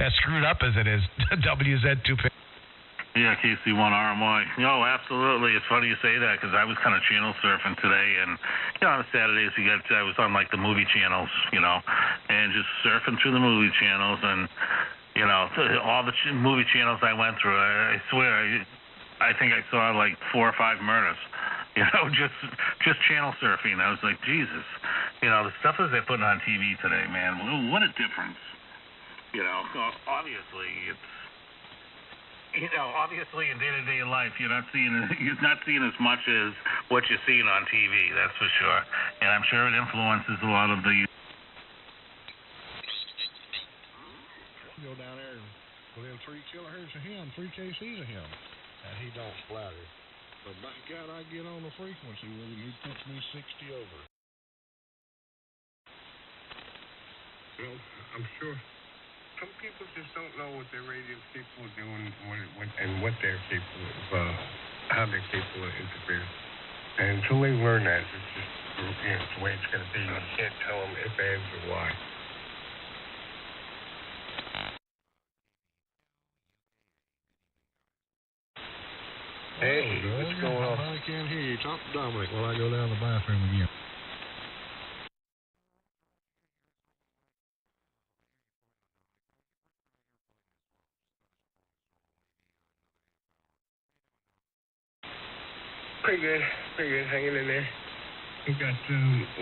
as screwed up as it is. WZ250. Yeah, KC1RMY. No, absolutely. It's funny you say that because I was kind of channel surfing today, and on Saturdays I was on like the movie channels, and just surfing through the movie channels, and all the movie channels I went through. I swear, I think I saw like 4 or 5 murders. Just channel surfing. I was like, Jesus, the stuff that they're putting on TV today, man. What a difference. Obviously it's. Obviously in day-to-day life, you're not seeing as much as what you're seeing on TV. That's for sure, and I'm sure it influences a lot of the. Go down there and put in 3 kilohertz of him, 3 kcs of him, and he don't splatter. But by God, I get on the frequency with him. He puts me 60 over. Well, I'm sure. Some people just don't know what their radio's capable of doing and what they're capable of, how they're capable of interfering. And until they learn that, it's just it's the way it's going to be. You can't tell them if, ands, or why. Hey, what's going on? I can't hear you. Talk to Dominic while I go down to the bathroom again. Pretty good, hanging in there. We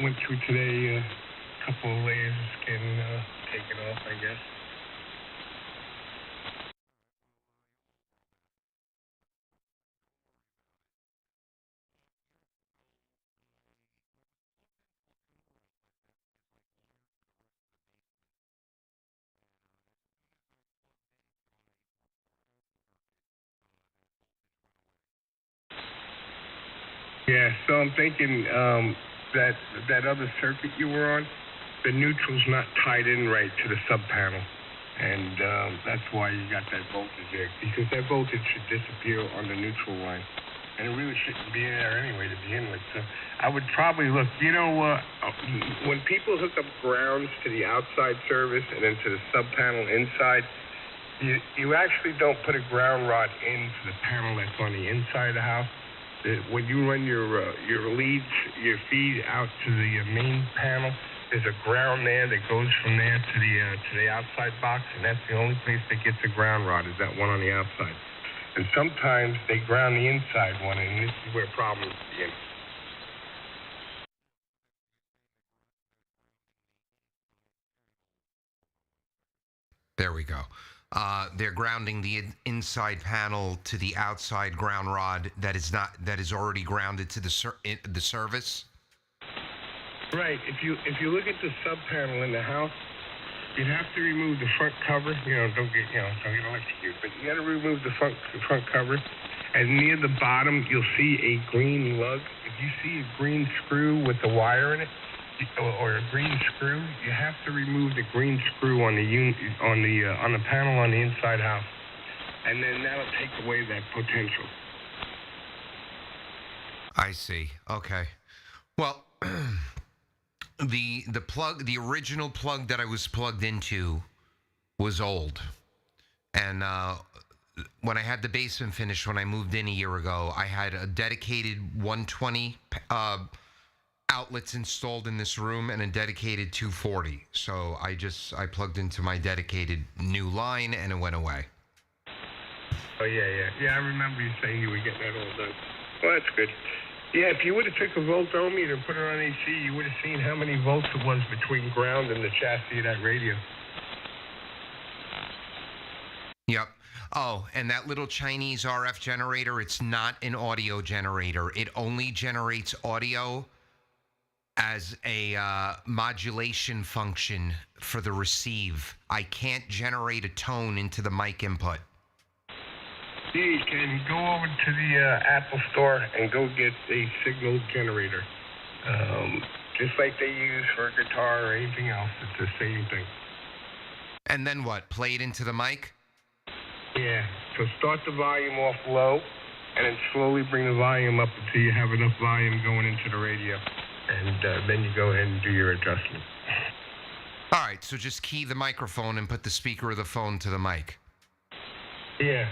went through today a couple of layers of skin taken off, I guess. Yeah, so I'm thinking that other circuit you were on, the neutral's not tied in right to the sub panel, and that's why you got that voltage there, because that voltage should disappear on the neutral line, and it really shouldn't be there anyway to begin with. So I would probably look. When people hook up grounds to the outside service and then to the sub panel inside, you actually don't put a ground rod into the panel that's on the inside of the house. When you run your leads, your feed out to the main panel, there's a ground there that goes from there to the outside box, and that's the only place that gets a ground rod, is that one on the outside. And sometimes they ground the inside one, and this is where problems begin. There we go. They're grounding the inside panel to the outside ground rod that is already grounded to the service. Right. If you look at the sub panel in the house, you'd have to remove the front cover. Don't get electrocuted, but you got to remove the front cover. And near the bottom, you'll see a green lug. If you see a green screw with the wire in it, or a green screw, you have to remove the green screw on the panel on the inside house, and then that'll take away that potential. I see. Okay. Well, the original plug that I was plugged into was old, and when I had the basement finished when I moved in a year ago, I had a dedicated 120 outlets installed in this room and a dedicated 240. So I plugged into my dedicated new line and it went away. Oh yeah. I remember you saying you were getting that all done. Well, that's good. Yeah, if you would have took a voltometer and put it on AC, you would have seen how many volts it was between ground and the chassis of that radio. Yep. Oh, and that little Chinese RF generator, it's not an audio generator. It only generates audio as a modulation function for the receive. I can't generate a tone into the mic input. Yeah, you can go over to the Apple store and go get a signal generator. Just like they use for a guitar or anything else. It's the same thing. And then what? Play it into the mic? Yeah. So start the volume off low and then slowly bring the volume up until you have enough volume going into the radio. And then you go ahead and do your adjustment. All right, so just key the microphone and put the speaker of the phone to the mic. Yeah.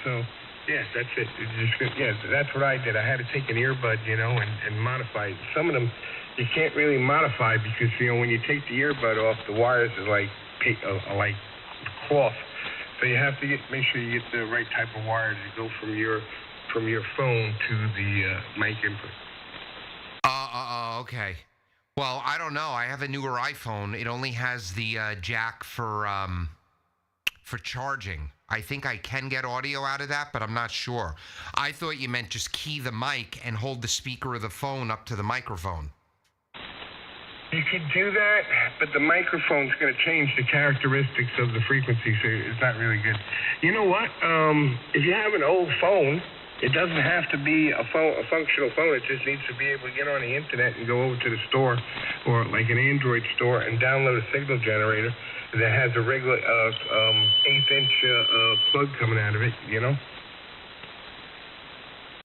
So, that's it. That's what I did. I had to take an earbud, and modify it. Some of them you can't really modify because, when you take the earbud off, the wires are like cloth. So you have to make sure you get the right type of wires to go from your phone to the mic input. Okay. Well, I don't know. I have a newer iPhone. It only has the jack for charging. I think I can get audio out of that, but I'm not sure. I thought you meant just key the mic and hold the speaker of the phone up to the microphone. You could do that, but the microphone's going to change the characteristics of the frequency, so it's not really good. You know what? If you have an old phone, it doesn't have to be a functional phone. It just needs to be able to get on the internet and go over to the store, or like an Android store, and download a signal generator that has a regular 1/8-inch plug coming out of it,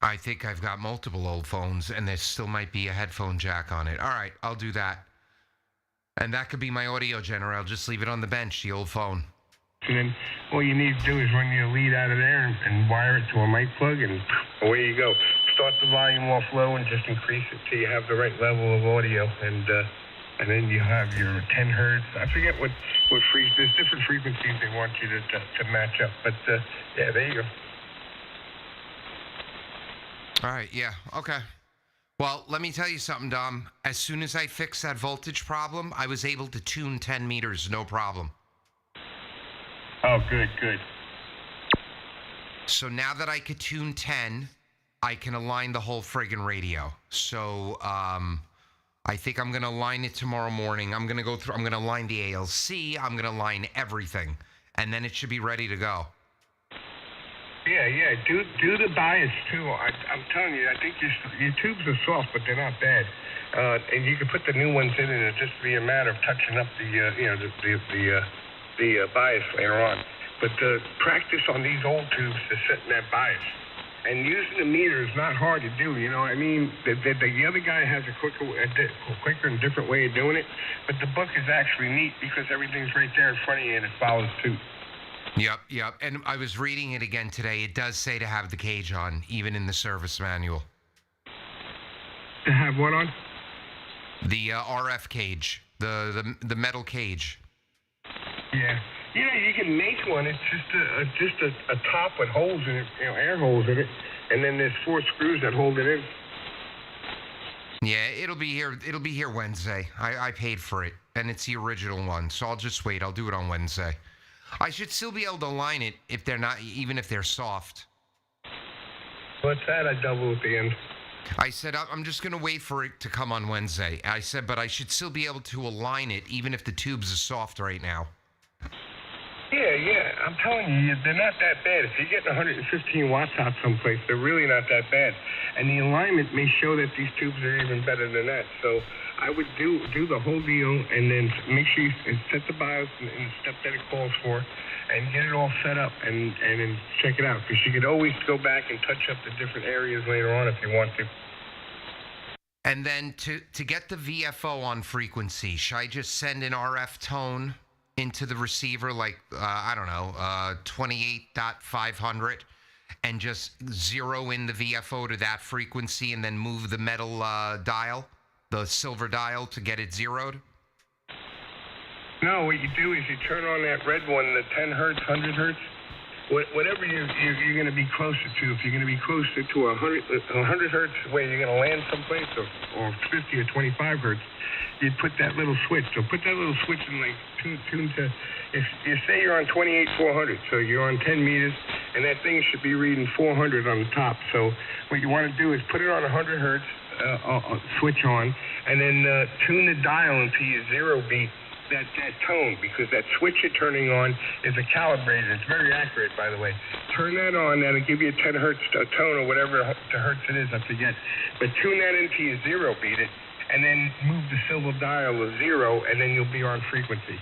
I think I've got multiple old phones, and there still might be a headphone jack on it. All right, I'll do that. And that could be my audio generator. I'll just leave it on the bench, the old phone. And then all you need to do is run your lead out of there and wire it to a mic plug, and away you go. Start the volume off low and just increase it till you have the right level of audio, and then you have your 10 hertz. I forget what there's different frequencies they want you to match up, but there you go. All right, yeah, okay. Well, let me tell you something, Dom. As soon as I fixed that voltage problem, I was able to tune 10 meters, no problem. Oh, good. So now that I could tune 10, I can align the whole friggin' radio. So I think I'm going to align it tomorrow morning. I'm going to align the ALC. I'm going to align everything. And then it should be ready to go. Yeah. Do the bias too. I'm telling you, I think your tubes are soft, but they're not bad. And you can put the new ones in, and it'll just be a matter of touching up the bias later on. But practice on these old tubes to set in that bias. And using the meter is not hard to do. I mean, the other guy has a quicker and different way of doing it. But the book is actually neat because everything's right there in front of you, and it follows suit. Yep. And I was reading it again today. It does say to have the cage on, even in the service manual. To have what on? The RF cage, the metal cage. Yeah. You can make one. It's just a top with holes in it, air holes in it, and then there's 4 screws that hold it in. Yeah, it'll be here Wednesday. I paid for it, and it's the original one, so I'll just wait. I'll do it on Wednesday. I should still be able to align it if they're not, even if they're soft. What's that? I double at the end. I said I'm just going to wait for it to come on Wednesday. I said, but I should still be able to align it even if the tubes are soft right now. Yeah. I'm telling you, they're not that bad. If you're getting 115 watts out someplace, they're really not that bad. And the alignment may show that these tubes are even better than that. So I would do the whole deal, and then make sure you set the BIOS in the step that it calls for, and get it all set up, and then check it out. Because you could always go back and touch up the different areas later on if you want to. And then to get the VFO on frequency, should I just send an RF tone into the receiver, like, 28.500, and just zero in the VFO to that frequency, and then move the metal dial, the silver dial, to get it zeroed? No, what you do is you turn on that red one, the 10 hertz, 100 hertz, whatever you're going to be closer to. If you're going to be closer to 100 hertz where you're going to land someplace, or 50 or 25 hertz, you'd put that little switch. So put that little switch in, like, tune to, if you say you're on 28,400, so you're on 10 meters, and that thing should be reading 400 on the top. So what you want to do is put it on 100 hertz, switch on, and then tune the dial until you zero beat that tone, because that switch you're turning on is a calibrator. It's very accurate, by the way. Turn that on, that'll give you a 10 hertz tone, or whatever the hertz it is, I forget. But tune that until you zero beat it, and then move the silver dial to 0, and then you'll be on frequency.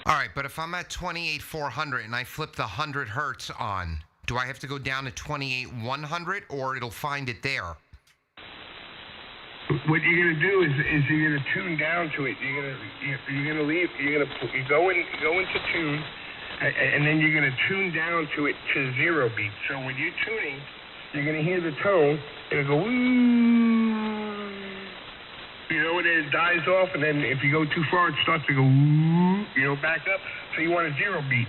All right, but if I'm at 28,400 and I flip the 100 hertz on, do I have to go down to 28,100, or it'll find it there? What you're gonna do is you're gonna tune down to it. You're gonna leave. You go into tune, and then you're gonna tune down to it to 0 beat. So when you're tuning, you're gonna hear the tone. It'll go woo. You know, and then it dies off, and then if you go too far, it starts to go woo. You know, back up. So you want a 0 beat.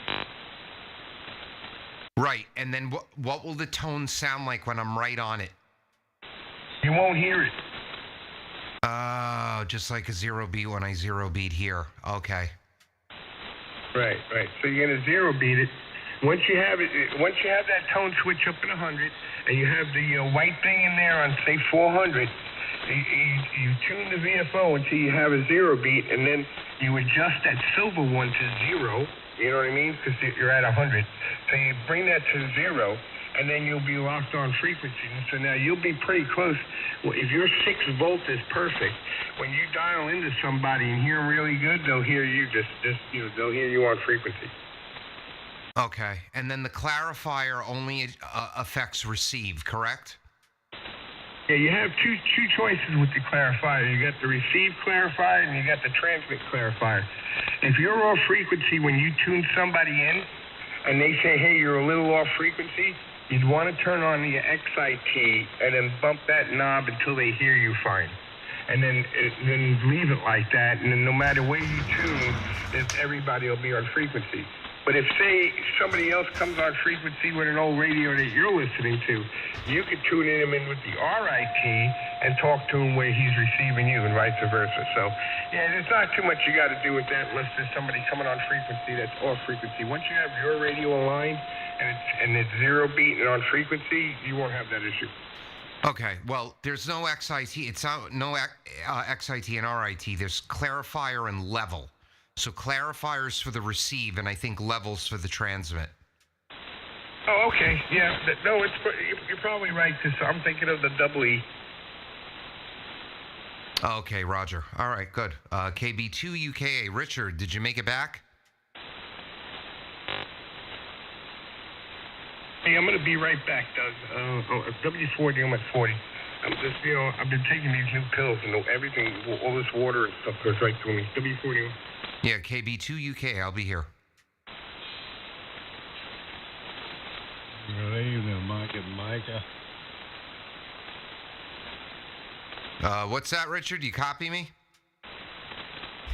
Right, and then what will the tone sound like when I'm right on it? You won't hear it. Oh, just like a 0 beat when I 0 beat here. Okay. Right. So you're gonna 0 beat it. Once you have that tone switch up at 100, and you have the white thing in there on say 400, you tune the VFO until you have a 0 beat, and then you adjust that silver one to 0. You know what I mean? Because you're at 100. So you bring that to 0. And then you'll be locked on frequency. And so now you'll be pretty close. Well, if your 6 volt is perfect, when you dial into somebody and hear them really good, they'll hear you they'll hear you on frequency. Okay, and then the clarifier only affects receive, correct? Yeah, you have two choices with the clarifier. You got the receive clarifier and you got the transmit clarifier. If you're off frequency when you tune somebody in, and they say, hey, you're a little off frequency, you'd want to turn on the XIT and then bump that knob until they hear you fine. And then leave it like that, and then no matter where you tune, everybody will be on frequency. But if, say, somebody else comes on frequency with an old radio that you're listening to, you could tune him in with the RIT and talk to him where he's receiving you and vice versa. So, yeah, there's not too much you got to do with that unless there's somebody coming on frequency that's off frequency. Once you have your radio aligned and it's 0 beat and on frequency, you won't have that issue. Okay, well, there's no XIT. It's not, no XIT and RIT. There's clarifier and level. So clarifiers for the receive, and I think levels for the transmit. Oh, okay. Yeah. No, you're probably right. I'm thinking of the double E. Okay, Roger. All right, good. KB2 UKA. Richard, did you make it back? Hey, I'm going to be right back, Doug. W40, I'm at 40. I'm just, I've been taking these new pills, and everything, all this water and stuff goes right through me. W40. Yeah, KB2 UK, I'll be here. Good evening, Mike and Micah. What's that, Richard? You copy me?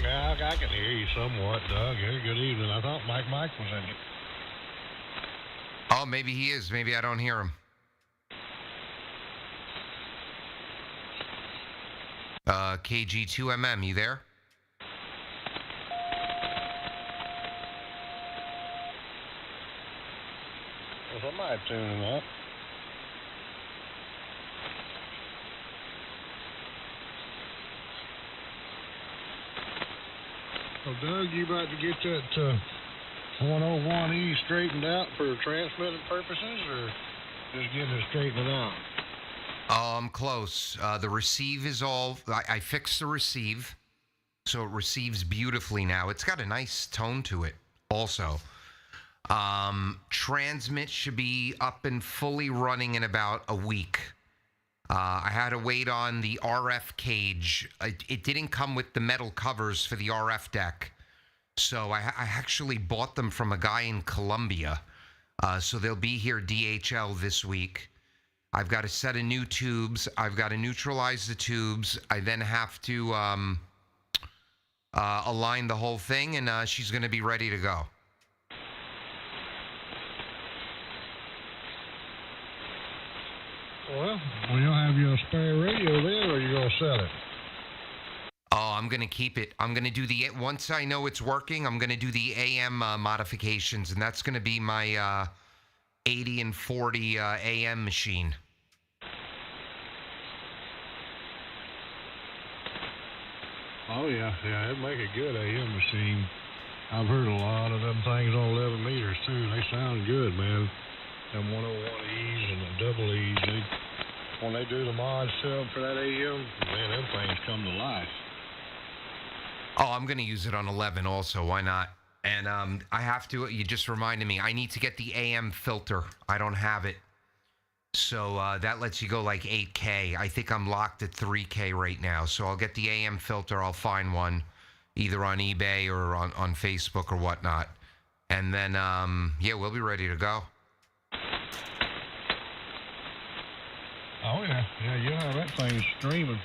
Yeah, I can hear you somewhat, Doug. Hey, good evening. I thought Mike was in it. Oh, maybe he is. Maybe I don't hear him. KG2MM, you there? Well, somebody tuning up. Well, Doug, you about to get that 101E straightened out for transmitting purposes, or just getting it straightened out? Oh, I'm close. The receive is all... I fixed the receive, so it receives beautifully now. It's got a nice tone to it also. Transmit should be up and fully running in about a week. I had to wait on the RF cage. It didn't come with the metal covers for the RF deck. So I actually bought them from a guy in Colombia. So they'll be here DHL this week. I've got a set of new tubes. I've got to neutralize the tubes. I then have to align the whole thing, and she's going to be ready to go. Well, you'll have your spare radio then, or you going to sell it? Oh, I'm going to keep it. I'm going to do the... Once I know it's working, I'm going to do the AM modifications, and that's going to be my 80 and 40 AM machine. Oh, yeah, it'd make a good AM machine. I've heard a lot of them things on 11 meters, too. They sound good, man. Them 101Es and the double E's, when they do the mods to them for that AM, man, them things come to life. Oh, I'm going to use it on 11 also. Why not? And I have to... You just reminded me. I need to get the AM filter. I don't have it. So that lets you go like 8K. I think I'm locked at 3K right now. So I'll get the AM filter. I'll find one either on eBay or on Facebook or whatnot. And then, yeah, we'll be ready to go. Oh yeah, you'll have that thing streaming.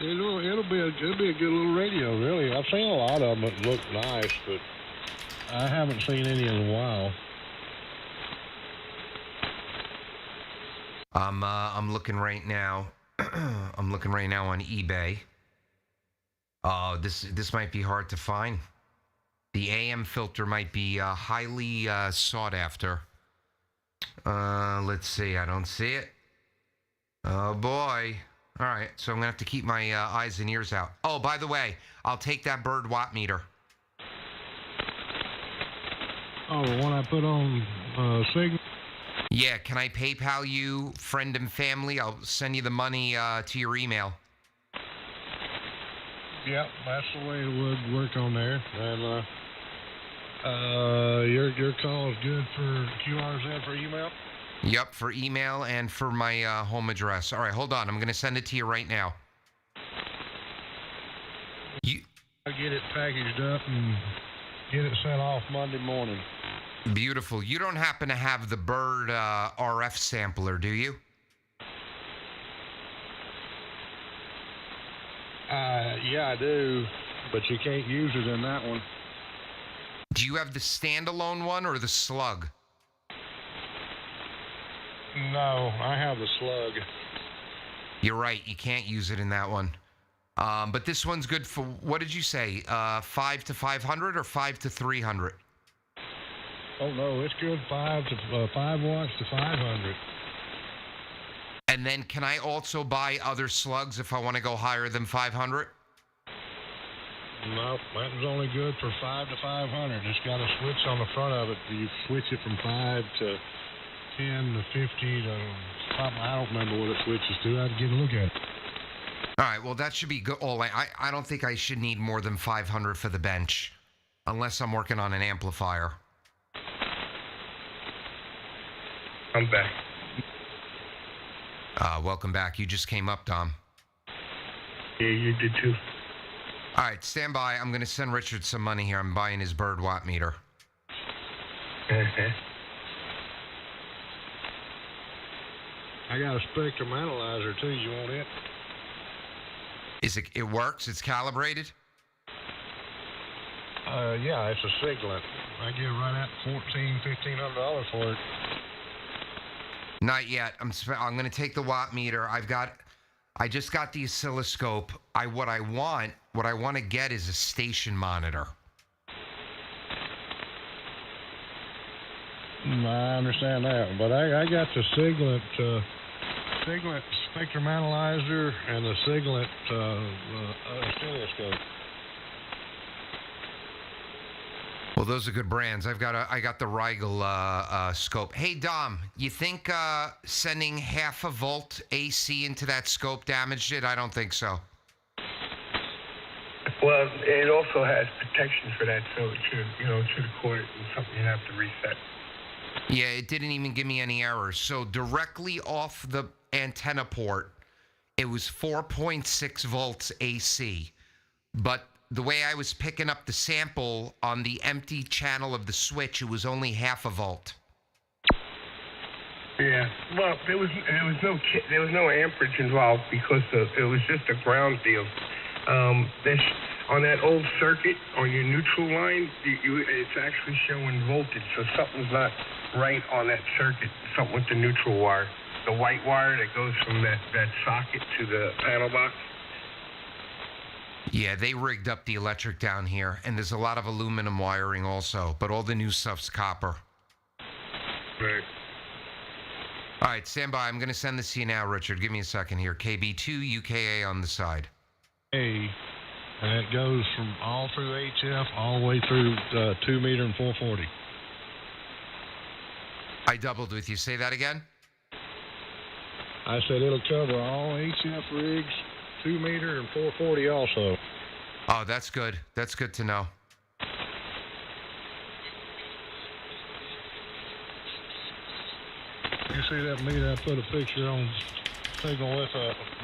It'll be a good little radio, really. I've seen a lot of them that look nice, but I haven't seen any in a while. I'm looking right now. I'm looking right now on eBay. This might be hard to find. The AM filter might be highly sought after. Let's see. I don't see it. Oh boy. All right. So I'm gonna have to keep my eyes and ears out. Oh, by the way, I'll take that bird watt meter. Oh, the one I put on Signal? Yeah, can I PayPal you, friend and family? I'll send you the money to your email. Yep, that's the way it would work on there. And your call is good for QRZ for email? Yep, for email and for my home address. All right, hold on. I'm going to send it to you right now. I'll get it packaged up and get it sent off Monday morning. Beautiful. You don't happen to have the bird RF sampler, do you? Yeah, I do, but you can't use it in that one. Do you have the standalone one or the slug? No, I have the slug. You're right. You can't use it in that one. But this one's good for, what did you say? 5 to 500 or 5 to 300? Oh no, it's good 5 watts to 500. And then can I also buy other slugs if I want to go higher than 500? Nope, that was only good for 5 to 500. It's got a switch on the front of it. You switch it from 5 to 10 to 50 to something. I don't remember what it switches to. I have to get a look at it. All right, well, that should be good. I don't think I should need more than 500 for the bench, unless I'm working on an amplifier. I'm back. Welcome back. You just came up, Dom. Yeah, you did too. All right, stand by. I'm going to send Richard some money here. I'm buying his bird watt meter. I got a spectrum analyzer too. You want it? It works? It's calibrated? Yeah, it's a Siglet. I get right at $1,500 for it. Not yet. I'm going to take the watt meter. I just got the oscilloscope. What I want to get is a station monitor. I understand that, but I got the Siglet spectrum analyzer and the Siglet oscilloscope. Well, those are good brands. I got the Rigel scope. Hey, Dom, you think sending half a volt AC into that scope damaged it? I don't think so. Well, it also has protection for that, so it should have caught it and something you'd have to reset. Yeah, it didn't even give me any errors. So directly off the antenna port, it was 4.6 volts AC. But the way I was picking up the sample on the empty channel of the switch, it was only half a volt. Yeah. Well, there was no amperage involved because it was just a ground deal. On that old circuit on your neutral line, it's actually showing voltage, so something's not right on that circuit. Something with the neutral wire, the white wire that goes from that socket to the panel box. Yeah, they rigged up the electric down here, and there's a lot of aluminum wiring also, but all the new stuff's copper. Right. All right, stand by. I'm going to send this to you now, Richard. Give me a second here. KB2 UKA on the side. And it goes from all through HF all the way through 2 meter and 440. I doubled with you. Say that again? I said it'll cover all HF rigs, 2 meter and 440 also. Oh, that's good. That's good to know. Just see that meter? I put a picture on Signal with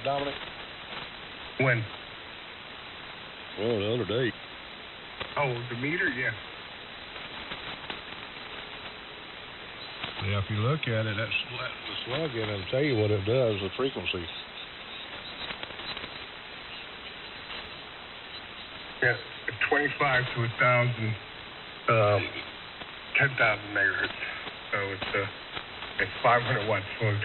Dominic. When? Well, the other day. Oh, the meter? Yeah. Yeah, if you look at it, that's the slug in it. I'll tell you what it does, the frequency. Yeah, 25 to 1,000, 10,000 megahertz. So it's 500 watt slug.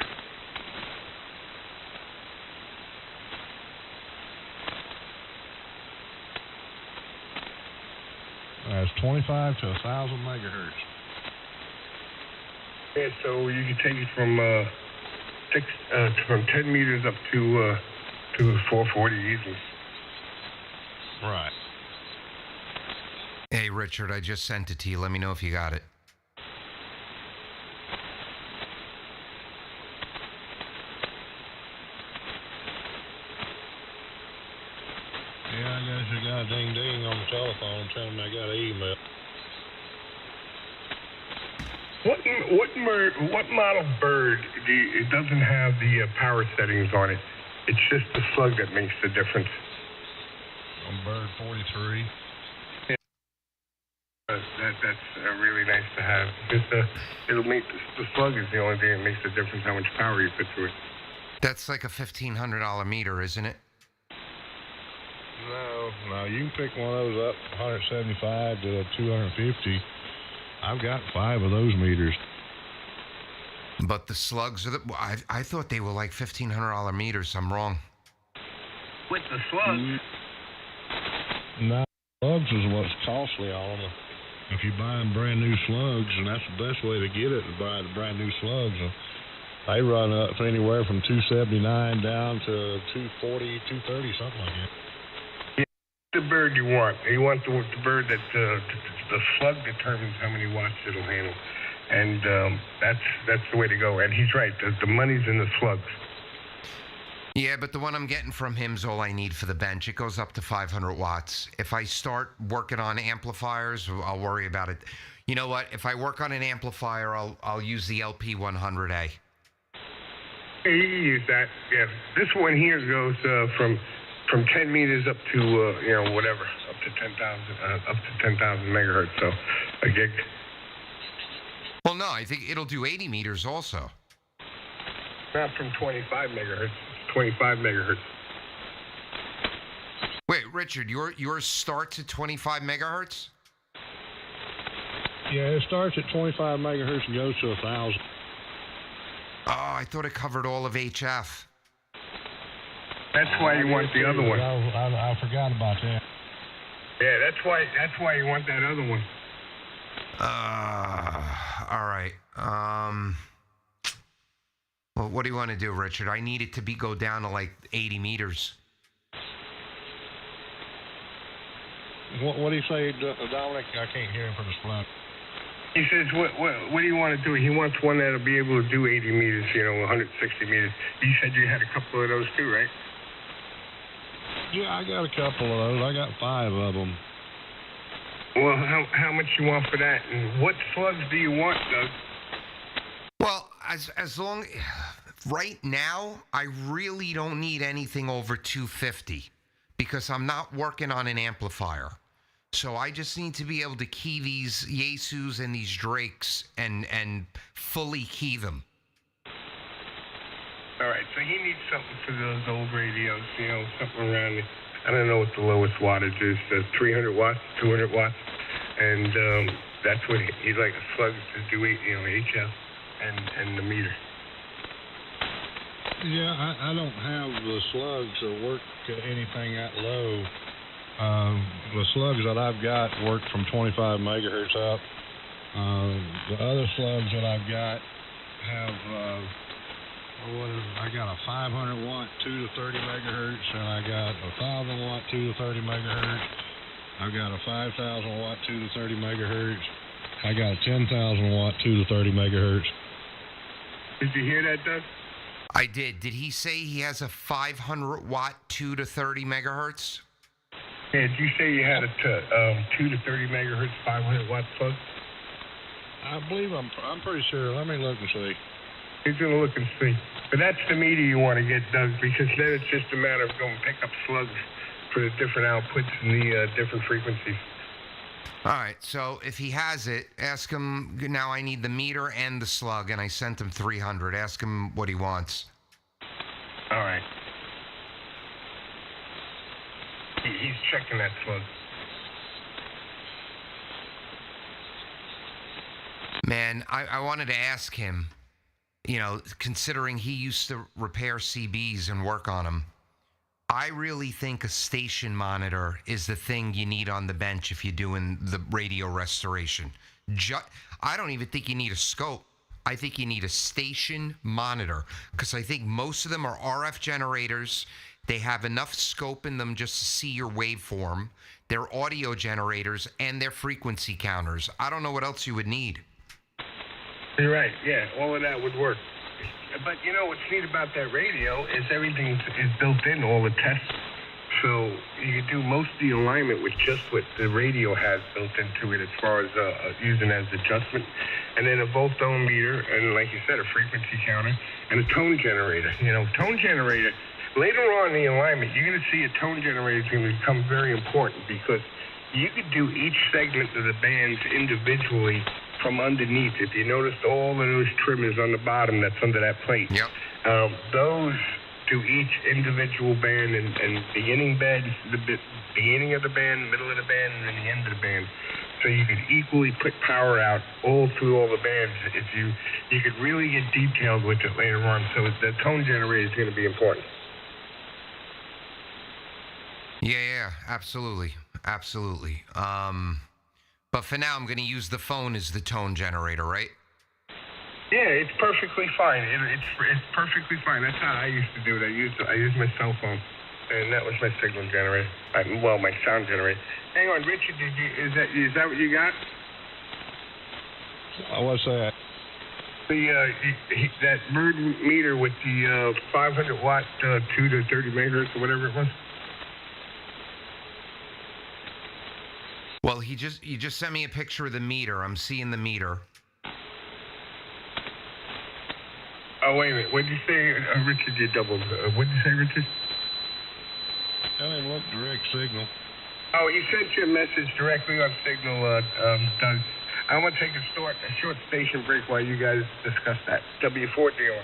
That's 25 to 1,000 megahertz. Yeah, so you can take it from from 10 meters up to 440 easily. Right. Hey, Richard, I just sent it to you. Let me know if you got it. Yeah, I guess you got a ding-ding on the telephone telling me I got an email. What model bird it doesn't have the power settings on it? It's just the slug that makes the difference. On bird 43. Yeah. That's really nice to have. Because it'll make the slug is the only thing that makes the difference how much power you put through it. That's like a $1,500 meter, isn't it? No, you can pick one of those up 175 to 250. I've got 5 of those meters. But the slugs are I thought they were like $1,500 meters. I'm wrong. With the slug? No, slugs is what's costly on them. If you buy them brand new slugs, and that's the best way to get it, is buy the brand new slugs. They run up anywhere from $279 down to $240, $230, something like that. The bird you want. You want the bird that the slug determines how many watts it'll handle, and that's the way to go. And he's right. The money's in the slugs. Yeah, but the one I'm getting from him's all I need for the bench. It goes up to 500 watts. If I start working on amplifiers, I'll worry about it. You know what? If I work on an amplifier, I'll use the LP100A. Yeah, you can use that. Yeah, this one here goes from 10 meters up to whatever, up to 10,000 megahertz. So a gig. Well, no, I think it'll do 80 meters also. Not from 25 megahertz. 25 megahertz. Wait, Richard, yours starts at 25 megahertz? Yeah, it starts at 25 megahertz and goes to 1,000. Oh, I thought it covered all of HF. That's why you want the other one. I forgot about that. Yeah, that's why you want that other one. All right. Well, what do you want to do, Richard? I need it to go down to like 80 meters. What do you say, Dominic? I can't hear him from the slug. He says, what do you want to do? He wants one that'll be able to do 80 meters, 160 meters. You said you had a couple of those too, right? Yeah, I got a couple of those. I got 5 of them. Well, how much you want for that? And what slugs do you want, Doug? Well, as long right now, I really don't need anything over 250 because I'm not working on an amplifier. So I just need to be able to key these Yaesus and these Drakes and fully key them. All right, so he needs something for those old radios, something around, I don't know what the lowest wattage is, 300 watts, 200 watts, and that's what he'd like a slug to do, HF and the meter. Yeah, I don't have the slugs that work at anything that low. The slugs that I've got work from 25 megahertz up. The other slugs that I've got have... I got a 500 watt 2 to 30 megahertz, and I got a 1,000 watt 2 to 30 megahertz. I've got a 5,000 watt 2 to 30 megahertz. I got a 10,000 watt 2 to 30 megahertz. Did you hear that, Doug? I did. Did he say he has a 500 watt 2 to 30 megahertz? Yeah, did you say you had a 2 to 30 megahertz 500 watt plug? I believe I'm pretty sure. Let me look and see. He's going to look and see. But that's the meter you want to get, Doug, because then it's just a matter of going to pick up slugs for the different outputs and the different frequencies. All right, so if he has it, ask him, now I need the meter and the slug, and I sent him 300. Ask him what he wants. All right. He's checking that slug. Man, I wanted to ask him, you know, considering he used to repair CBs and work on them, I really think a station monitor is the thing you need on the bench if you're doing the radio restoration. I don't even think you need a scope. I think you need a station monitor because I think most of them are RF generators. They have enough scope in them just to see your waveform. They're audio generators and they're frequency counters. I don't know what else you would need. You're right. Yeah, all of that would work. But you know what's neat about that radio is everything is built in, all the tests. So you can do most of the alignment with just what the radio has built into it as far as using as adjustment. And then a volt-ohm meter, and like you said, a frequency counter, and a tone generator. You know, tone generator, later on in the alignment, you're going to see a tone generator is going to become very important because you could do each segment of the bands individually from underneath. If you noticed all of those trimmers on the bottom that's under that plate, Yep. Those do each individual band and beginning bed, the beginning of the band, middle of the band, and then the end of the band. So you could equally put power out all through all the bands. If you could really get detailed with it later on. So the tone generator is going to be important. Yeah, absolutely. Absolutely. But for now, I'm going to use the phone as the tone generator, right? Yeah, it's perfectly fine. It's perfectly fine. That's how I used to do it. I used my cell phone, and that was my signal generator. My sound generator. Hang on, Richard. Is that what you got? What's that? That bird meter with the 500 watt 2 to 30 megahertz or whatever it was. Well, you just sent me a picture of the meter. I'm seeing the meter. Oh, wait a minute. What did you say, Richard? You doubled. What did you say, Richard? I didn't look direct signal. Oh, he sent you a message directly on Signal, Doug. I want to take a short station break while you guys discuss that. W4 dealer.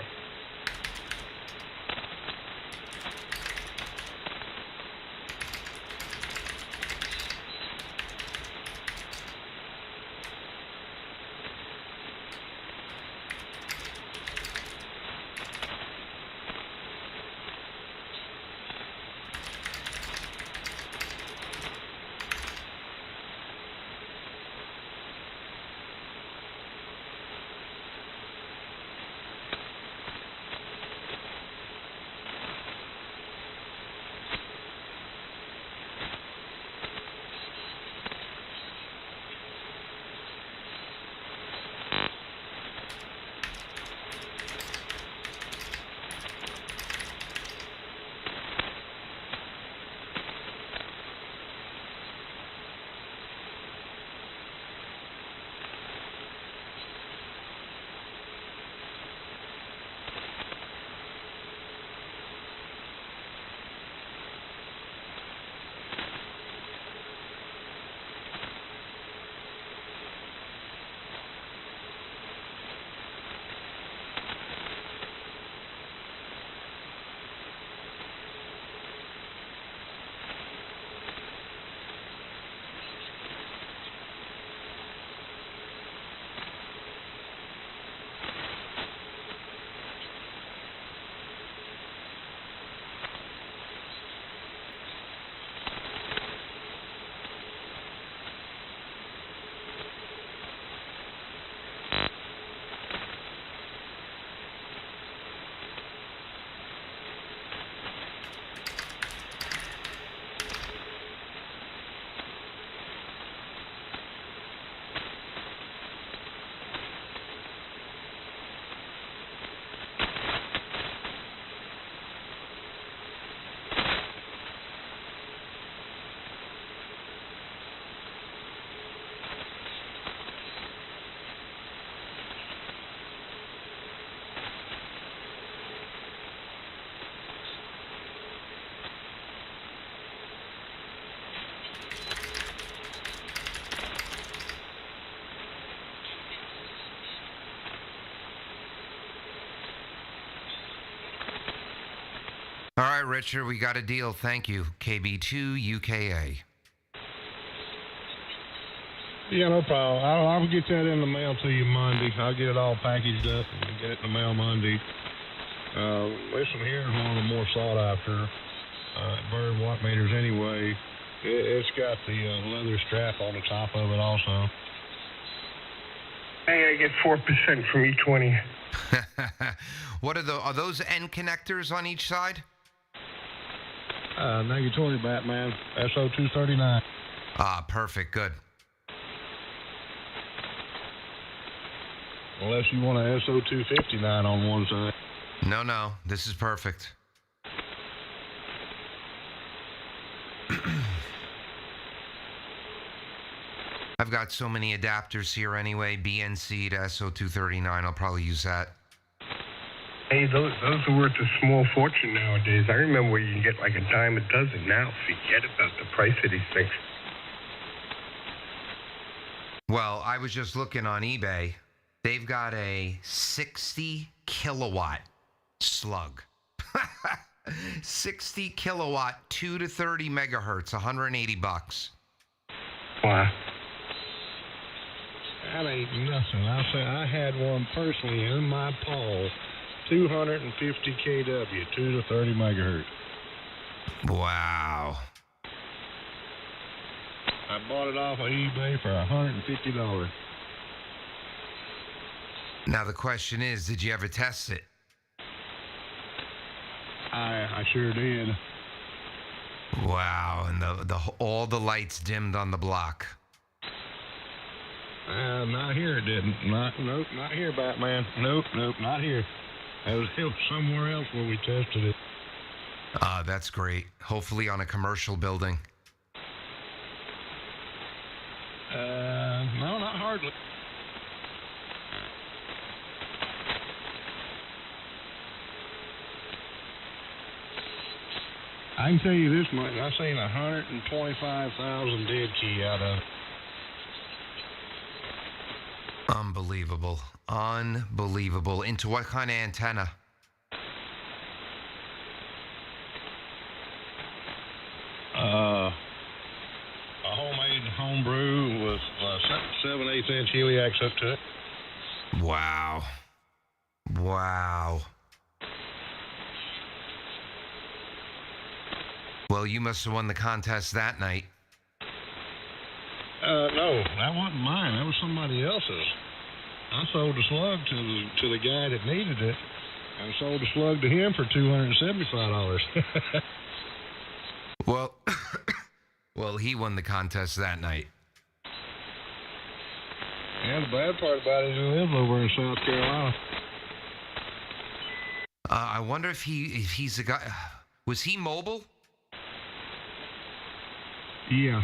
All right, Richard, we got a deal. Thank you. KB2 UKA. Yeah, no problem. I'll get that in the mail to you Monday. I'll get it all packaged up and get it in the mail Monday. Listen, here's one of the more sought after bird watt meters anyway. It's got the leather strap on the top of it also. Hey, I get 4% from each one of you. What are those end connectors on each side? Negatory Batman, SO239. Ah, perfect. Good. Unless you want a SO259 on one side. No. This is perfect. I've got so many adapters here anyway. BNC to SO239. I'll probably use that. Hey, those are worth a small fortune nowadays. I remember where you can get like a dime a dozen. Now, forget about the price of these things. Well, I was just looking on eBay. They've got a 60 kilowatt slug. 60 kilowatt, 2 to 30 megahertz, $180. Wow. That ain't nothing. I'll say I had one personally in my paw, 250 kW, 2 to 30 megahertz. Wow. I bought it off of eBay for $150. Now the question is, did you ever test it? I sure did. Wow, and all the lights dimmed on the block. Not here, it didn't. Nope, not here, Batman. Nope, not here. It was somewhere else where we tested it. That's great. Hopefully on a commercial building. No, not hardly. I can tell you this much. I've seen 125,000 dead key out of it. Unbelievable. Into what kind of antenna? A homemade homebrew with 7/8 inch heliacs up to it. Wow. Well, you must have won the contest that night. No, that wasn't mine. That was somebody else's. I sold the slug to the guy that needed it, and sold the slug to him for $275. Well, he won the contest that night. And the bad part about it is he lives over in South Carolina. I wonder if he's a guy. Was he mobile? Yeah.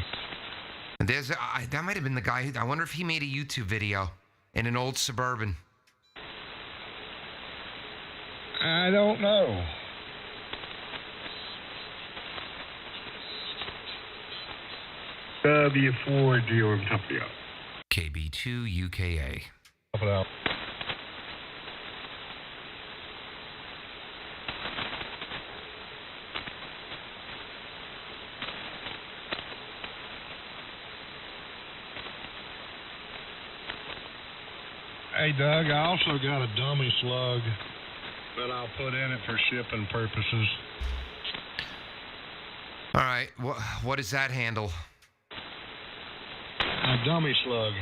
And that might have been the guy. I wonder if he made a YouTube video in an old Suburban. I don't know. W4 deal in Tupia. KB2 UKA. Pop it out. Hey, Doug, I also got a dummy slug that I'll put in it for shipping purposes. All right. What does that handle? A dummy slug.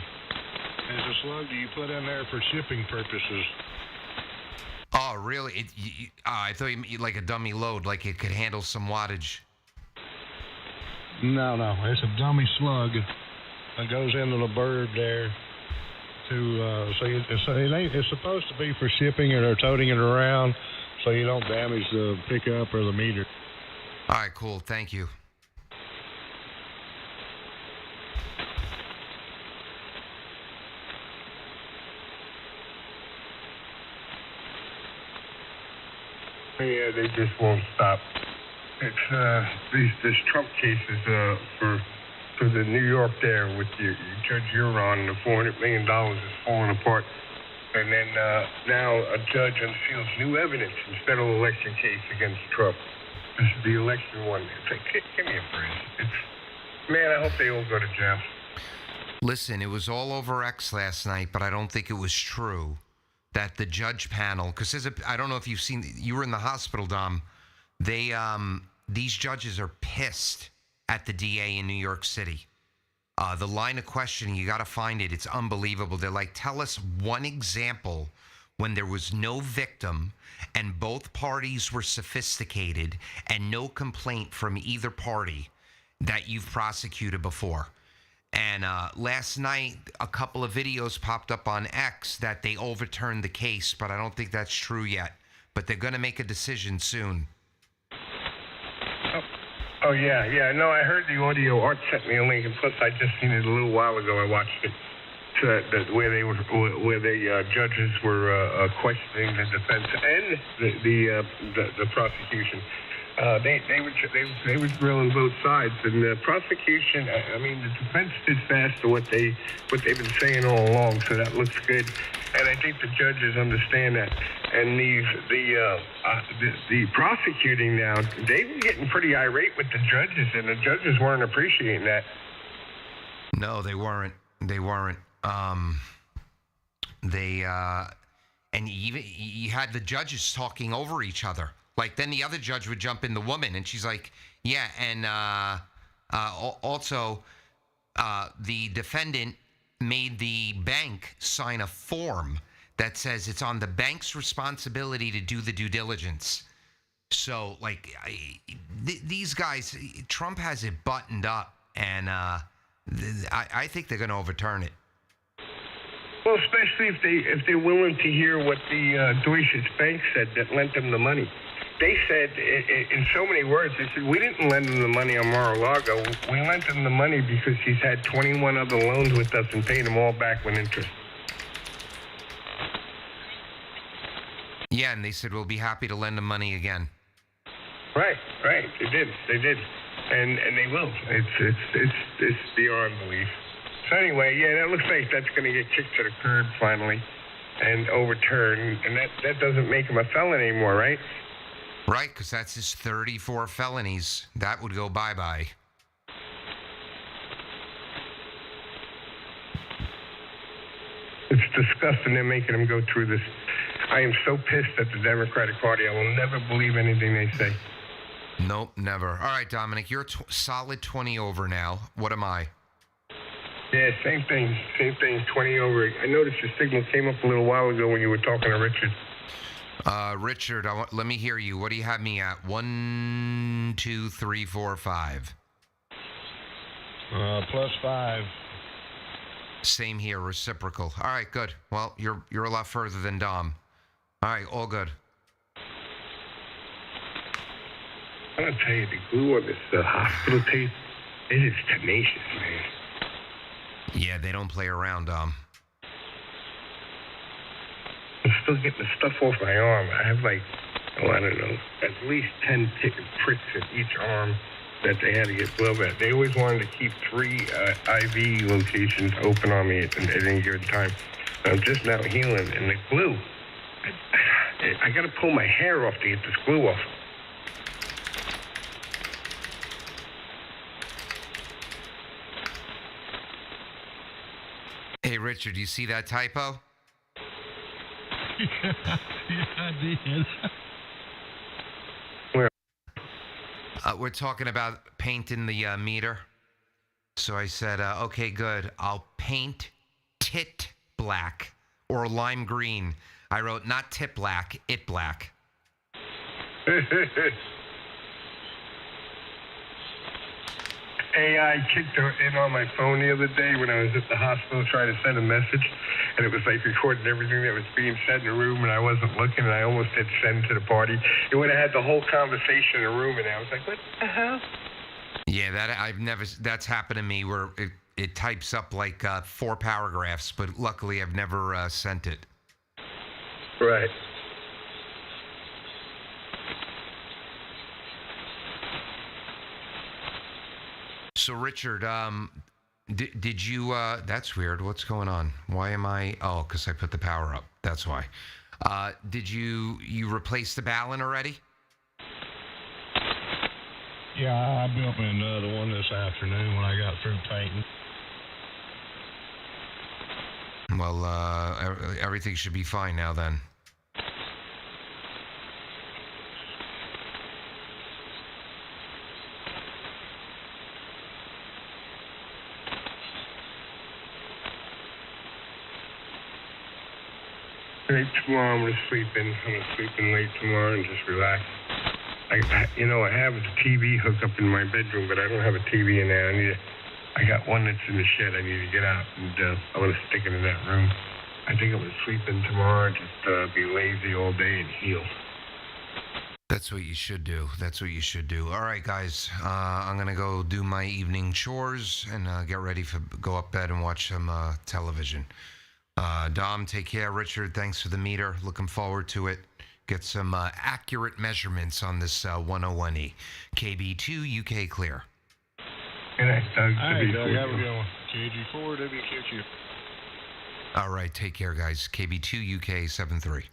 It's a slug that you put in there for shipping purposes. Oh, really? I thought you meant like a dummy load, like it could handle some wattage. No. It's a dummy slug that goes into the bird there. It's supposed to be for shipping or toting it around so you don't damage the pickup or the meter. All right, cool. Thank you. Yeah, they just won't stop. It's this Trump case is for the New York there with Judge Huron, the $400 million is falling apart. And then now a judge unseals new evidence in federal election case against Trump. This is the election one. It's like, give me a break. Man, I hope they all go to jail. Listen, it was all over X last night, but I don't think it was true that the judge panel, because I don't know if you've seen, you were in the hospital, Dom. These judges are pissed at the DA in New York City. The line of questioning, you got to find it. It's unbelievable. They're like, tell us one example when there was no victim and both parties were sophisticated and no complaint from either party that you've prosecuted before. And last night, a couple of videos popped up on X that they overturned the case, but I don't think that's true yet. But they're going to make a decision soon. Oh, yeah. No, I heard the audio. Art sent me a link, and plus I just seen it a little while ago. I watched it where the judges were questioning the defense and the prosecution. They were grilling both sides, and the prosecution. I mean, the defense did fast to what they've been saying all along, so that looks good. And I think the judges understand that. And the prosecuting now, they were getting pretty irate with the judges, and the judges weren't appreciating that. No, they weren't. And you had the judges talking over each other. Like, then the other judge would jump in the woman, and she's like, yeah, and also the defendant made the bank sign a form that says it's on the bank's responsibility to do the due diligence. So, like, these guys, Trump has it buttoned up, and I think they're going to overturn it. Well, especially if they're willing to hear what the Deutsche Bank said that lent them the money. They said, in so many words, they said, we didn't lend him the money on Mar-a-Lago. We lent him the money because he's had 21 other loans with us and paid them all back with interest. Yeah, and they said, we'll be happy to lend him money again. Right. They did. And they will. It's beyond belief. So anyway, yeah, that looks like that's going to get kicked to the curb finally and overturned. And that doesn't make him a felon anymore, right? Right, because that's his 34 felonies. That would go bye-bye. It's disgusting they're making him go through this. I am so pissed at the Democratic Party. I will never believe anything they say. Nope, never. All right, Dominic, you're solid 20 over now. What am I? Yeah, same thing, 20 over. I noticed your signal came up a little while ago when you were talking to Richard. Richard, let me hear you. What do you have me at? 1, 2, 3, 4, 5. +5. Same here, reciprocal. All right, good. Well, you're a lot further than Dom. All right, all good. I'm gonna tell you, the glue on this hospital tape, it is tenacious, man. Yeah, they don't play around, Dom. I'm still getting the stuff off my arm. I have I don't know, at least 10 pricks at each arm that they had to get blood at. They always wanted to keep 3 IV locations open on me at any given time. I'm just now healing, and the glue, I got to pull my hair off to get this glue off. Hey, Richard, do you see that typo? Yeah, I did. Where? We're talking about painting the meter. So I said, okay, good. I'll paint tit black or lime green. I wrote not tit black, it black. AI kicked in on my phone the other day when I was at the hospital trying to send a message, and it was recording everything that was being said in the room, and I wasn't looking, and I almost hit send to the party. It would have had the whole conversation in the room, and I was like, what the hell? Yeah, that's happened to me where it types up 4 paragraphs, but luckily I've never sent it. Right. So, Richard, did you, that's weird. What's going on? Why am I, because I put the power up. That's why. Did you replace the balun already? Yeah, I built me another one this afternoon when I got through painting. Well, everything should be fine now then. Late tomorrow, I'm gonna sleep in. I'm gonna sleep in late tomorrow and just relax. I have a TV hooked up in my bedroom, but I don't have a TV in there. I got one that's in the shed. I need to get out, and I'm gonna stick it in that room. I think I'm gonna sleep in tomorrow, just be lazy all day and heal. That's what you should do. That's what you should do. All right, guys. I'm gonna go do my evening chores and get ready for go up bed and watch some television. Dom, take care. Richard, thanks for the meter. Looking forward to it. Get some accurate measurements on this 101E. KB2 UK clear. Good night, Doug. Hey, Doug, have a good one. KG4, WQQ. All right, take care, guys. KB2 UK 73.